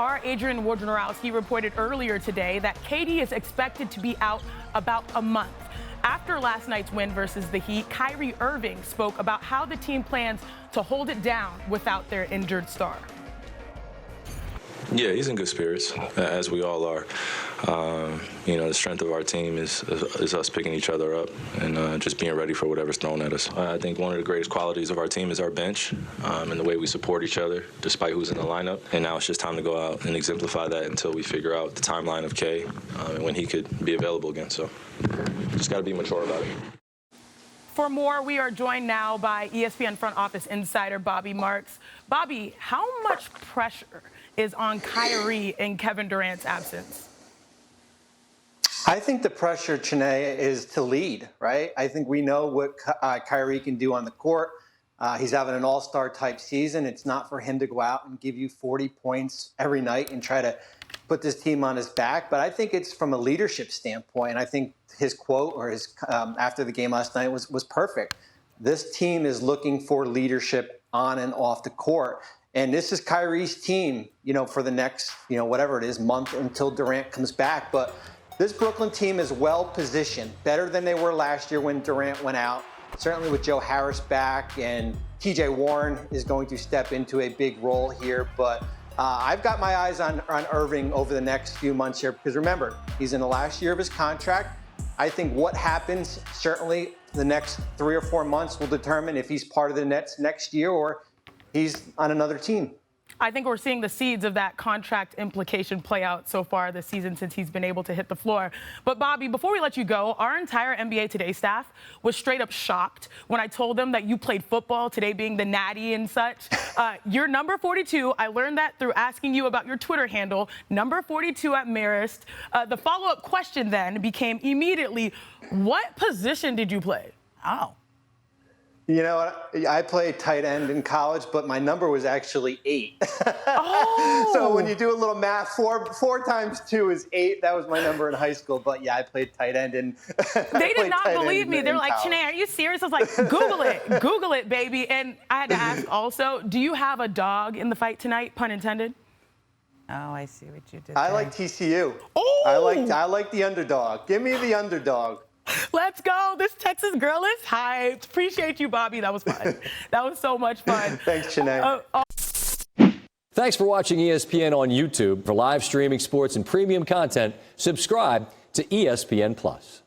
Our Adrian Wojnarowski reported earlier today that KD is expected to be out about a month. After last night's win versus the Heat, Kyrie Irving spoke about how the team plans to hold it down without their injured star. Yeah, he's in good spirits, as we all are. The strength of our team is us picking each other up and just being ready for whatever's thrown at us. I think one of the greatest qualities of our team is our bench and the way we support each other, despite who's in the lineup. And now it's just time to go out and exemplify that until we figure out the timeline of K and when he could be available again. So just got to be mature about it. For more, we are joined now by ESPN front office insider Bobby Marks. Bobby, how much pressure is on Kyrie in Kevin Durant's absence? I think the pressure, Chene, is to lead, right? I think we know what Kyrie can do on the court. He's having an all-star type season. It's not for him to go out and give you 40 points every night and try to put this team on his back. But I think it's from a leadership standpoint. I think his quote or his after the game last night was perfect. This team is looking for leadership on and off the court. And this is Kyrie's team, for the next, whatever it is, month until Durant comes back. But this Brooklyn team is well positioned, better than they were last year when Durant went out. Certainly with Joe Harris back, and TJ Warren is going to step into a big role here. But I've got my eyes on Irving over the next few months here, because remember, he's in the last year of his contract. I think what happens certainly the next 3 or 4 months will determine if he's part of the Nets next year or he's on another team. I think we're seeing the seeds of that contract implication play out so far this season since he's been able to hit the floor. But, Bobby, before we let you go, our entire NBA Today staff was straight up shocked when I told them that you played football, today being the natty and such. You're number 42. I learned that through asking you about your Twitter handle, number 42 at Marist. The follow-up question then became immediately, what position did you play? Oh. I played tight end in college, but my number was actually 8. Oh. So when you do a little math, 4 times 2 is 8. That was my number in high school. But yeah, I played tight end. And they did not believe me. They were like, Chene, are you serious? I was like, Google it, baby. And I had to ask also, do you have a dog in the fight tonight? Pun intended. Oh, I see what you did. I like TCU. Oh. I like the underdog. Give me the underdog. Let's go. This Texas girl is hyped. Appreciate you, Bobby. That was fun. That was so much fun. Thanks, Chene. Thanks for watching ESPN on YouTube. For live streaming sports and premium content, subscribe to ESPN+.